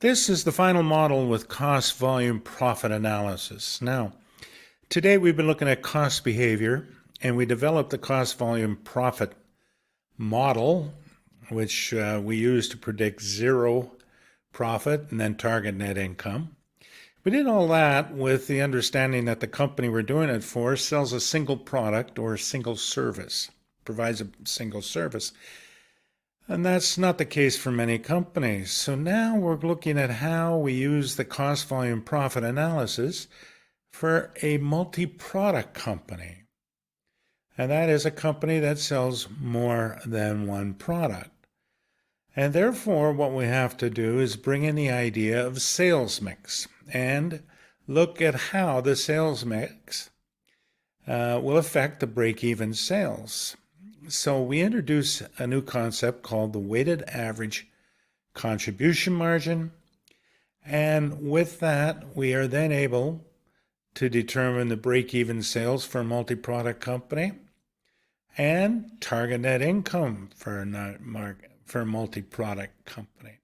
This is the final model with cost volume profit analysis. Now, today we've been looking at cost behavior, and we developed the cost volume profit model, which we use to predict zero profit and then target net income. We did all that with the understanding that the company we're doing it for sells a single product or a single service, provides a single service. And that's not the case for many companies. So now we're looking at how we use the cost volume profit analysis for a multi-product company. And that is a company that sells more than one product. And therefore, what we have to do is bring in the idea of sales mix and look at how the sales mix will affect the break-even sales. So we introduce a new concept called the weighted average contribution margin. And with that, we are then able to determine the break-even sales for a multi-product company and target net income for a multi-product company.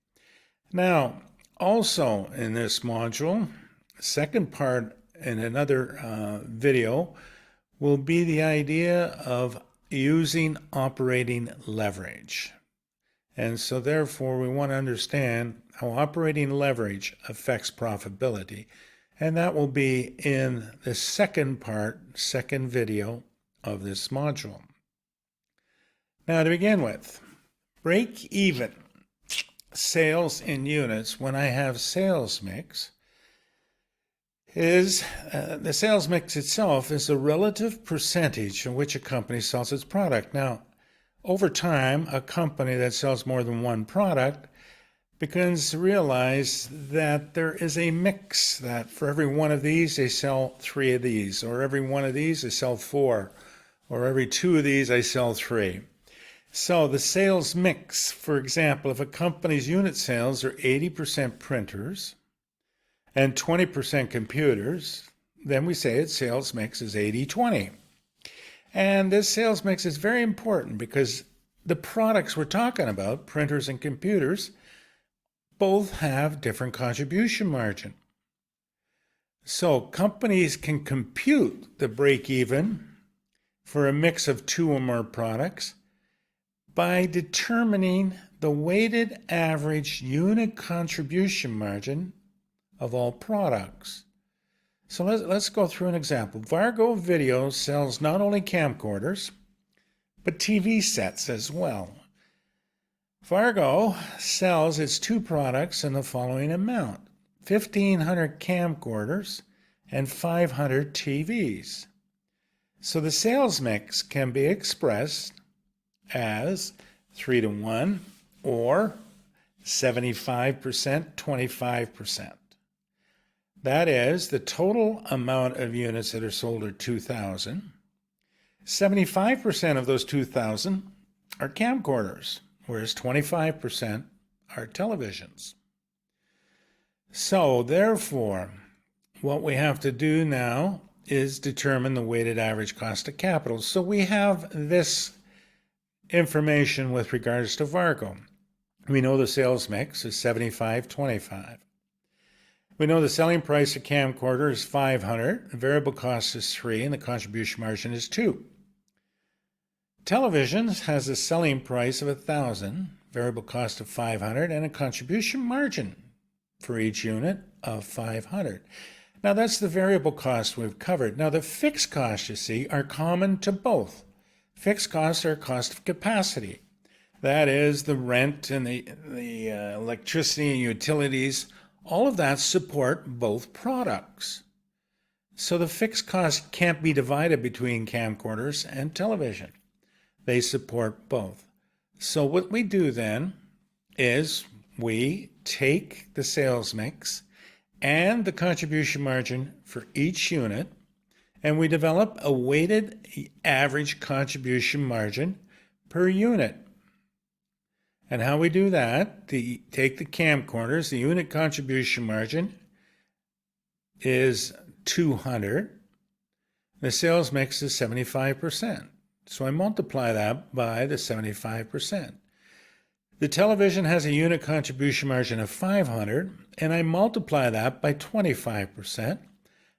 Now, also in this module, second part in another video will be the idea of using operating leverage. And so therefore we want to understand how operating leverage affects profitability. And that will be in the second video of this module. Now to begin with, break even sales in units when I have sales mix is the sales mix itself is a relative percentage in which a company sells its product. Now, over time, a company that sells more than one product begins to realize that there is a mix, that for every one of these, they sell 3 of these, or every one of these, they sell 4, or every 2 of these, they sell 3. So the sales mix, for example, if a company's unit sales are 80% printers, and 20% computers, then we say its sales mix is 80-20. And this sales mix is very important because the products we're talking about, printers and computers, both have different contribution margin. So companies can compute the break even for a mix of 2 or more products by determining the weighted average unit contribution margin of all products. So let's go through an example. Vargo Video sells not only camcorders, but TV sets as well. Vargo sells its 2 products in the following amount: 1,500 camcorders and 500 TVs. So the sales mix can be expressed as 3-to-1 or 75%, 25%. That is, the total amount of units that are sold are 2,000. 75% of those 2,000 are camcorders, whereas 25% are televisions. So therefore, what we have to do now is determine the weighted average cost of capital. So we have this information with regards to Vargo. We know the sales mix is 75-25. We know the selling price of camcorder is $500, the variable cost is $3, and the contribution margin is $2. Televisions has a selling price of $1,000, variable cost of $500, and a contribution margin for each unit of $500. Now that's the variable cost we've covered. Now the fixed costs, you see, are common to both. Fixed costs are cost of capacity. That is the rent and the electricity and utilities. All of that support both products. So the fixed cost can't be divided between camcorders and television. They support both. So what we do then is we take the sales mix and the contribution margin for each unit, and we develop a weighted average contribution margin per unit. And how we do that, take the camcorders, the unit contribution margin is 200. The sales mix is 75%. So I multiply that by the 75%. The television has a unit contribution margin of 500, and I multiply that by 25%,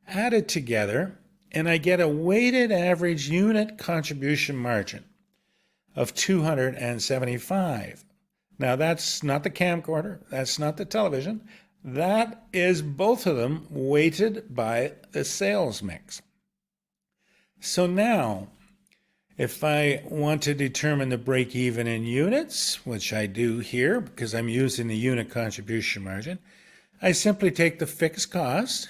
add it together, and I get a weighted average unit contribution margin of 275. Now, that's not the camcorder, that's not the television, that is both of them weighted by the sales mix. So now, if I want to determine the break even in units, which I do here because I'm using the unit contribution margin, I simply take the fixed cost,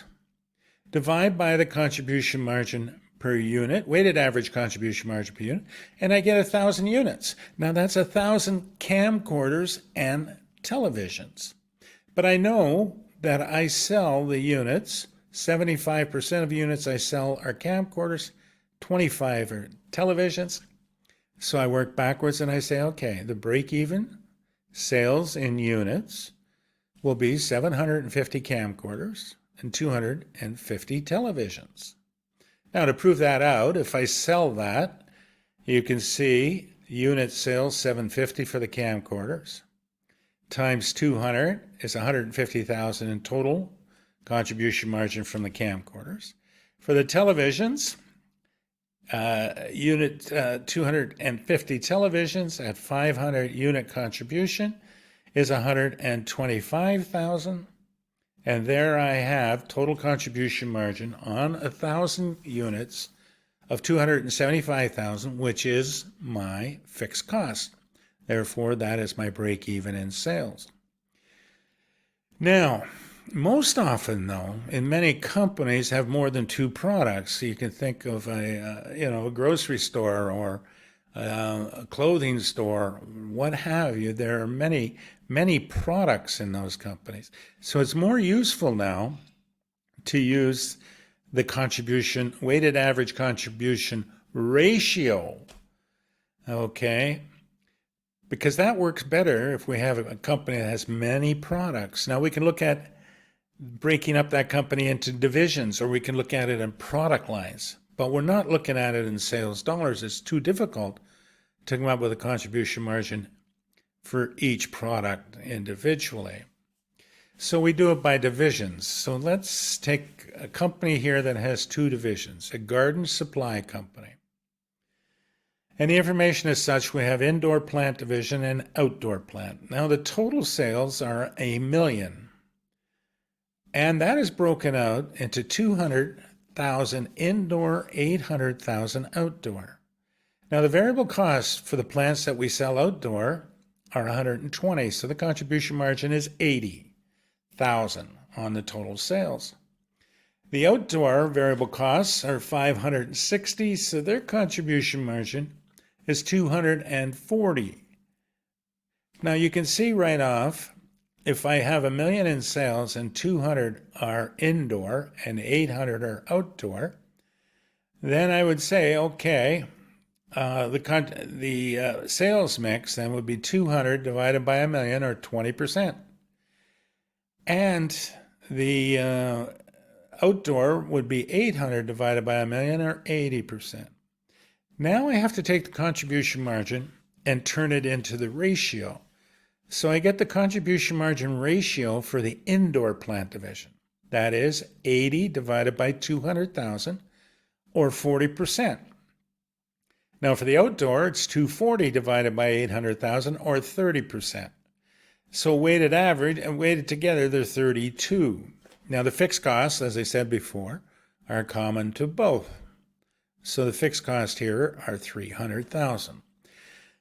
divide by the contribution margin per unit, weighted average contribution margin per unit, and I get 1,000 units. Now that's 1,000 camcorders and televisions. But I know that I sell the units, 75% of units I sell are camcorders, 25 are televisions. So I work backwards and I say, okay, the break-even sales in units will be 750 camcorders and 250 televisions. Now to prove that out, if I sell that, you can see unit sales 750 for the camcorders times 200 is 150,000 in total contribution margin from the camcorders. For the televisions, unit 250 televisions at 500 unit contribution is 125,000, and there I have total contribution margin on 1,000 units of 275,000, which is my fixed cost. Therefore, that is my break even in sales. Now, most often, though, in many companies have more than two products. You can think of a grocery store or a clothing store, what have you. There are many, many products in those companies. So it's more useful now to use the contribution, weighted average contribution ratio, okay? Because that works better if we have a company that has many products. Now we can look at breaking up that company into divisions, or we can look at it in product lines, but we're not looking at it in sales dollars. It's too difficult to come up with a contribution margin for each product individually. So we do it by divisions. So let's take a company here that has two divisions, a garden supply company. And the information is such: we have indoor plant division and outdoor plant. Now the total sales are $1 million. And that is broken out into 200,000 indoor, 800,000 outdoor. Now the variable costs for the plants that we sell outdoor are 120, so the contribution margin is 80,000 on the total sales. The outdoor variable costs are 560, so their contribution margin is 240. Now you can see right off, if I have $1 million in sales and 200 are indoor and 800 are outdoor, then I would say, okay, the sales mix then would be 200 divided by $1 million, or 20%. And the outdoor would be 800 divided by $1 million, or 80%. Now I have to take the contribution margin and turn it into the ratio. So I get the contribution margin ratio for the indoor plant division. That is 80 divided by 200,000, or 40%. Now for the outdoor, it's 240 divided by 800,000, or 30%. So weighted average and weighted together, they're 32. Now the fixed costs, as I said before, are common to both. So the fixed costs here are 300,000.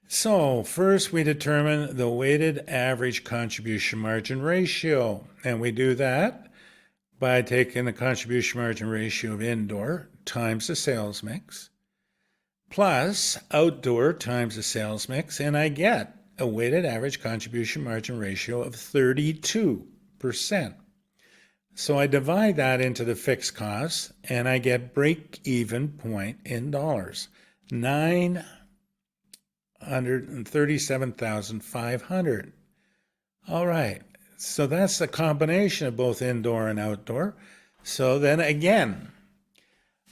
So first we determine the weighted average contribution margin ratio, and we do that by taking the contribution margin ratio of indoor times the sales mix plus outdoor times the sales mix, and I get a weighted average contribution margin ratio of 32%. So I divide that into the fixed costs and I get break-even point in dollars, $937,500. All right, so that's a combination of both indoor and outdoor. So then again,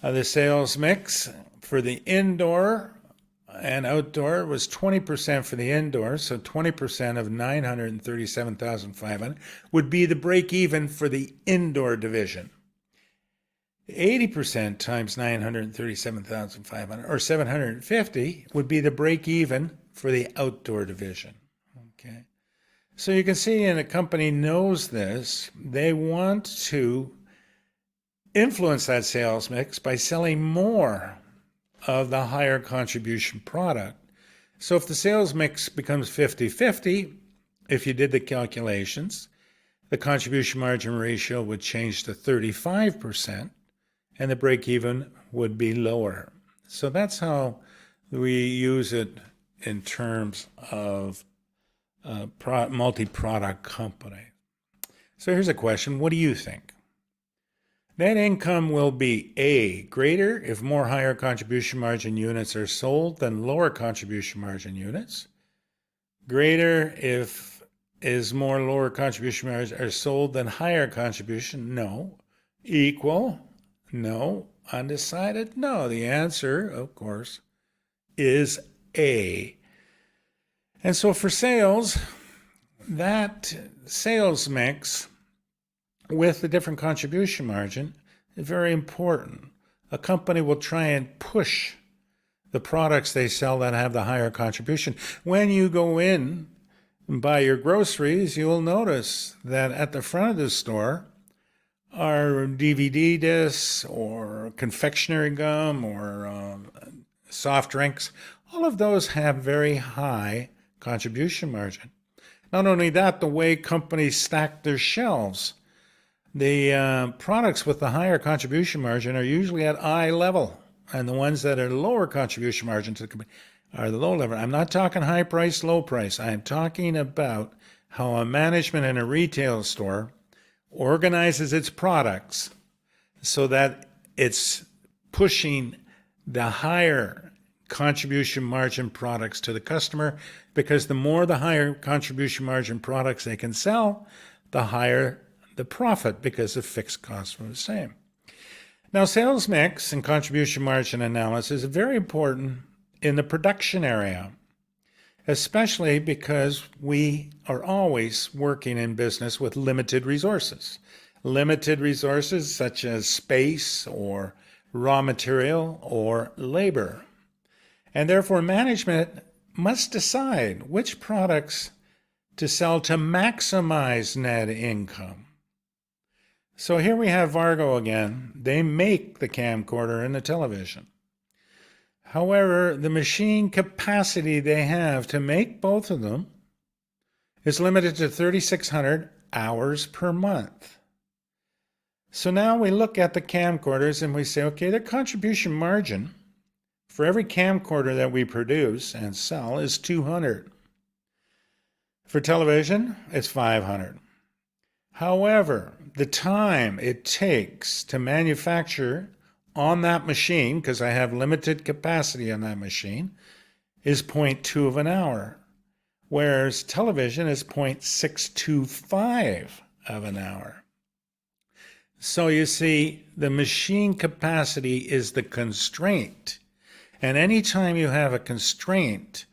the sales mix for the indoor and outdoor was 20% for the indoor, so 20% of 937,500 would be the break even for the indoor division. 80% times 937,500 or 750 would be the break even for the outdoor division. Okay. So you can see, and a company knows this, they want to influence that sales mix by selling more of the higher contribution product. So if the sales mix becomes 50-50, if you did the calculations, the contribution margin ratio would change to 35%, and the break even would be lower. So that's how we use it in terms of a multi-product company. So here's a question. What do you think? Net income will be A, greater if more higher contribution margin units are sold than lower contribution margin units. Greater if more lower contribution margin are sold than higher contribution. No. Equal. No. Undecided? No. The answer, of course, is A. And so for sales, that sales mix with the different contribution margin is very important. A company will try and push the products they sell that have the higher contribution. When you go in and buy your groceries, you'll notice that at the front of the store are DVD discs or confectionery gum or soft drinks. All of those have very high contribution margin. Not only that, the way companies stack their shelves, the products with the higher contribution margin are usually at eye level, and the ones that are lower contribution margin to the company are the low level. I'm not talking high price, low price. I'm talking about how a management in a retail store organizes its products so that it's pushing the higher contribution margin products to the customer, because the more the higher contribution margin products they can sell, the higher the profit, because the fixed costs are the same. Now, sales mix and contribution margin analysis is very important in the production area, especially because we are always working in business with limited resources. Limited resources such as space or raw material or labor. And therefore, management must decide which products to sell to maximize net income. So here we have Vargo again. They make the camcorder and the television. However, the machine capacity they have to make both of them is limited to 3,600 hours per month. So now we look at the camcorders and we say, okay, their contribution margin for every camcorder that we produce and sell is 200. For television, it's 500. However, the time it takes to manufacture on that machine, because I have limited capacity on that machine, is 0.2 of an hour, whereas television is 0.625 of an hour. So you see, the machine capacity is the constraint. And anytime you have a constraint,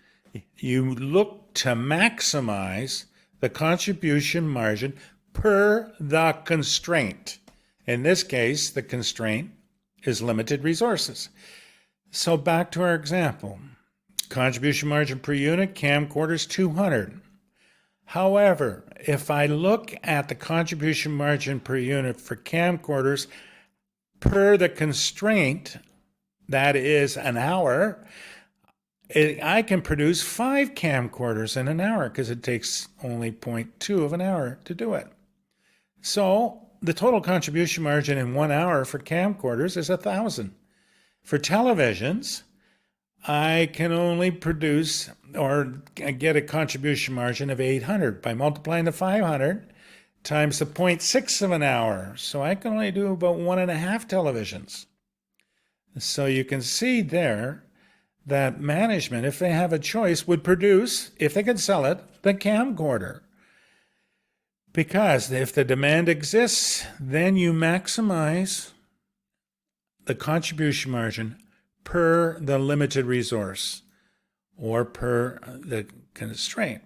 you look to maximize the contribution margin per the constraint. In this case, the constraint is limited resources. So back to our example. Contribution margin per unit, camcorders 200. However, if I look at the contribution margin per unit for camcorders per the constraint, that is an hour, I can produce 5 camcorders in an hour because it takes only 0.2 of an hour to do it. So the total contribution margin in 1 hour for camcorders is 1,000. For televisions, I can only produce or get a contribution margin of 800 by multiplying the 500 times the 0.6 of an hour. So I can only do about 1.5 televisions. So you can see there that management, if they have a choice, would produce, if they could sell it, the camcorder. Because if the demand exists, then you maximize the contribution margin per the limited resource. or per the constraint.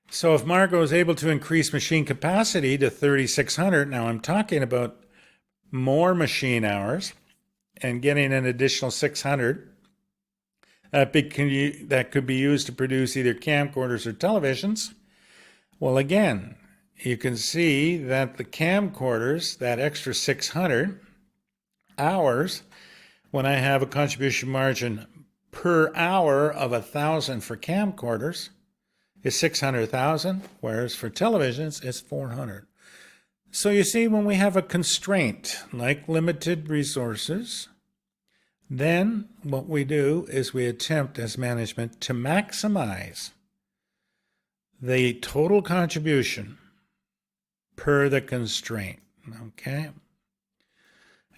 So if Marco is able to increase machine capacity to 3,600, now I'm talking about more machine hours and getting an additional 600 that could be used to produce either camcorders or televisions. Well, again, you can see that the camcorders, that extra 600 hours, when I have a contribution margin per hour of 1,000 for camcorders, is 600,000, whereas for televisions, it's 400. So you see, when we have a constraint like limited resources, then what we do is we attempt as management to maximize the total contribution per the constraint, okay?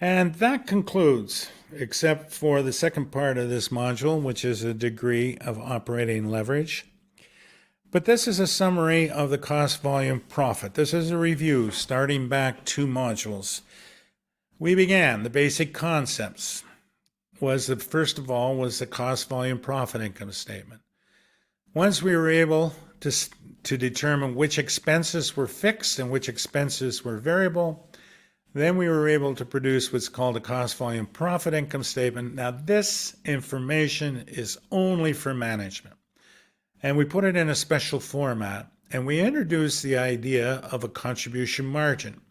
And that concludes, except for the second part of this module, which is a degree of operating leverage. But this is a summary of the cost, volume, profit. This is a review starting back 2 modules. We began the basic concepts. First of all was the cost, volume, profit income statement. Once we were able to determine which expenses were fixed and which expenses were variable, then we were able to produce what's called a cost, volume, profit income statement. Now this information is only for management. And we put it in a special format, and we introduced the idea of a contribution margin.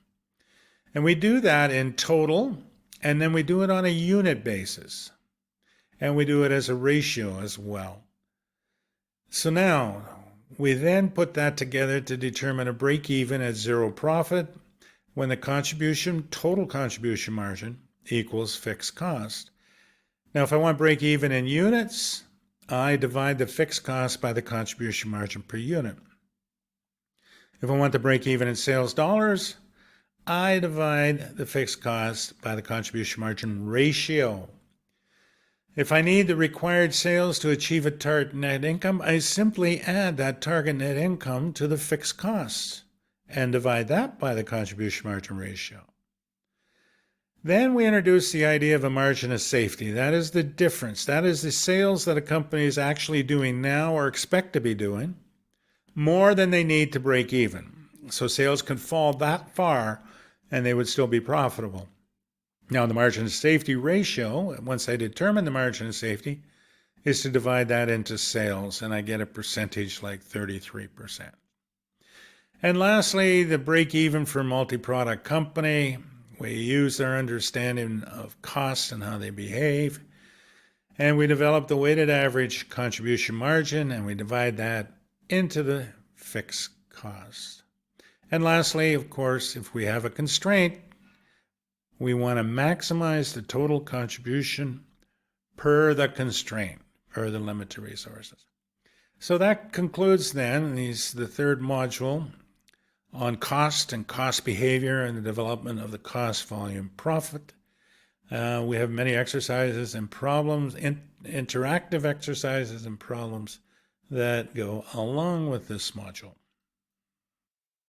And we do that in total, and then we do it on a unit basis. And we do it as a ratio as well. So now, we then put that together to determine a break-even at 0 profit when the total contribution margin equals fixed cost. Now, if I want break-even in units, I divide the fixed cost by the contribution margin per unit. If I want to break even in sales dollars, I divide the fixed cost by the contribution margin ratio. If I need the required sales to achieve a target net income, I simply add that target net income to the fixed costs and divide that by the contribution margin ratio. Then we introduce the idea of a margin of safety. That is the difference. That is the sales that a company is actually doing now or expect to be doing more than they need to break even. So sales can fall that far and they would still be profitable. Now the margin of safety ratio, once I determine the margin of safety, is to divide that into sales, and I get a percentage like 33%. And lastly, the break even for a multi-product company. We use our understanding of costs and how they behave, and we develop the weighted average contribution margin, and we divide that into the fixed cost. And lastly, of course, if we have a constraint, we want to maximize the total contribution per the constraint, or the limit to resources. So that concludes then the third module on cost and cost behavior and the development of the cost, volume, profit. We have many exercises and problems, interactive exercises and problems that go along with this module.